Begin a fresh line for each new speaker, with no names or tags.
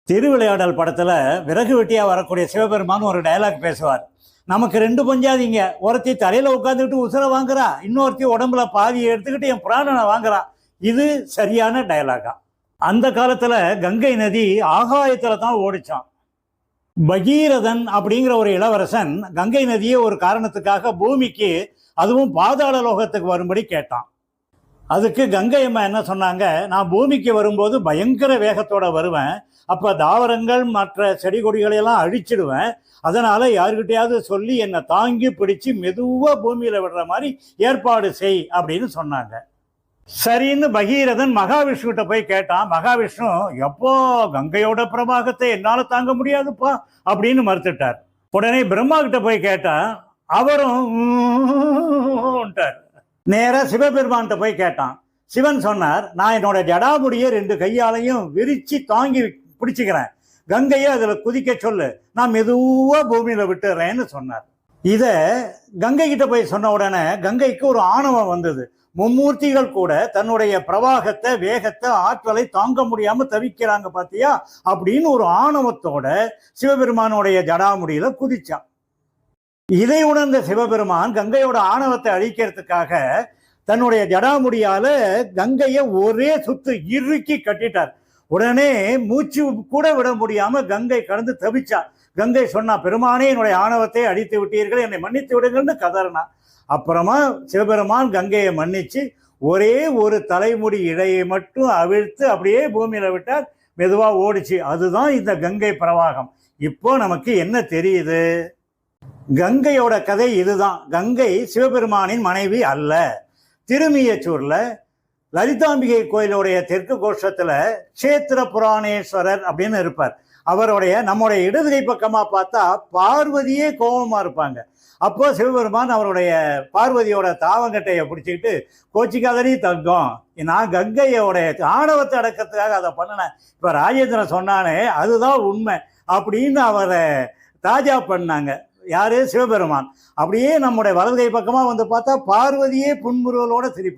திருவிளையாடல் படத்தில் விறகு வெட்டியாக வரக்கூடிய சிவபெருமான் ஒரு டயலாக் பேசுவார். நமக்கு ரெண்டு பஞ்சாதிங்க, ஒருத்தி தலையில் உட்காந்துக்கிட்டு உசுரை வாங்குறா, இன்னொருத்தி உடம்புல பாதியை எடுத்துக்கிட்டு என் பிராணனை வாங்குறா. இது சரியான டயலாகா? அந்த காலத்தில் கங்கை நதி ஆகாயத்தில் தான் ஓடிச்சான். பகீரதன் அப்படிங்கிற ஒரு இளவரசன் கங்கை நதியை ஒரு காரணத்துக்காக பூமிக்கு, அதுவும் பாதாள லோகத்துக்கு வரும்படி கேட்டான். அதுக்கு கங்கை அம்மா என்ன சொன்னாங்க, நான் பூமிக்கு வரும்போது பயங்கர வேகத்தோட வருவேன், அப்போ தாவரங்கள் மற்ற செடி கொடிகளையெல்லாம் அழிச்சிடுவேன், அதனால் யாருக்கிட்டையாவது சொல்லி என்னை தாங்கி பிடிச்சி மெதுவாக பூமியில் விடுற மாதிரி ஏற்பாடு செய் அப்படின்னு சொன்னாங்க. சரின்னு பகீரதன் மகாவிஷ்ணுகிட்ட போய் கேட்டான். மகாவிஷ்ணு, எப்போ கங்கையோட பிரவாகத்தை என்னால் தாங்க முடியாதுப்பா அப்படின்னு மறுத்துட்டார். உடனே பிரம்மா கிட்ட போய் கேட்டான். அவரும் நேராக சிவபெருமான்கிட்ட போய் கேட்டான். சிவன் சொன்னார், நான் என்னோட ஜடாமுடியை ரெண்டு கையாலையும் விரிச்சு தாங்கி பிடிச்சிக்கிறேன், கங்கையை அதில் குதிக்க சொல்லு, நான் மெதுவாக பூமியில் விட்டுறேன்னு சொன்னார். இதை கங்கை கிட்ட போய் சொன்ன உடனே கங்கைக்கு ஒரு ஆணவம் வந்தது. மும்மூர்த்திகள் கூட தன்னுடைய பிரவாகத்தை, வேகத்தை, ஆற்றலை தாங்க முடியாம தவிக்கிறாங்க பார்த்தியா அப்படின்னு ஒரு ஆணவத்தோட சிவபெருமானுடைய ஜடாமுடியில குதிச்சான். இதை உணர்ந்த சிவபெருமான் கங்கையோட ஆணவத்தை அழிக்கிறதுக்காக தன்னுடைய ஜடாமுடியால கங்கையை ஒரே சுத்து இறுக்கி கட்டிட்டார். உடனே மூச்சு கூட விட முடியாம கங்கை கடந்து தவிச்சா. கங்கை சொன்னா, பெருமானே, என்னுடைய ஆணவத்தை அழித்து விட்டீர்கள், என்னை மன்னித்து விடுங்கள்னு கதறினா. அப்புறமா சிவபெருமான் கங்கையை மன்னிச்சு ஒரே ஒரு தலைமுடி இழையை மட்டும் அவிழ்த்து அப்படியே பூமியில விட்டார். மெதுவா ஓடிச்சு. அதுதான் இந்த கங்கை பிரவாகம். இப்போ நமக்கு என்ன தெரியுது? கங்கையோட கதை இதுதான். கங்கை சிவபெருமானின் மனைவி அல்ல. திருமியச்சூர்ல லலிதாம்பிகை கோயிலுடைய தெற்கு கோஷ்டத்துல கஷேத்திர புராணேஸ்வரர் அப்படின்னு இருப்பார். அவருடைய நம்முடைய இடதுகை பக்கமா பார்த்தா பார்வதியே கோபமா இருப்பாங்க. அப்போ சிவபெருமான் அவருடைய பார்வதியோட தாவங்கட்டையை பிடிச்சிக்கிட்டு, கோச்சிக்காதடி தங்கம், நான் கங்கையோட ஆணவத்தை அடக்கிறதுக்காக அதை பண்ணினேன், இப்போ ராஜேந்திரன் சொன்னானே அதுதான் உண்மை அப்படின்னு அவரை தாஜா பண்ணாங்க. யாரு? சிவபெருமான். அப்படியே நம்முடைய வலதுகை பக்கமா வந்து பார்த்தா பார்வதியே புன்முறுவலோட சிரிப்பாங்க.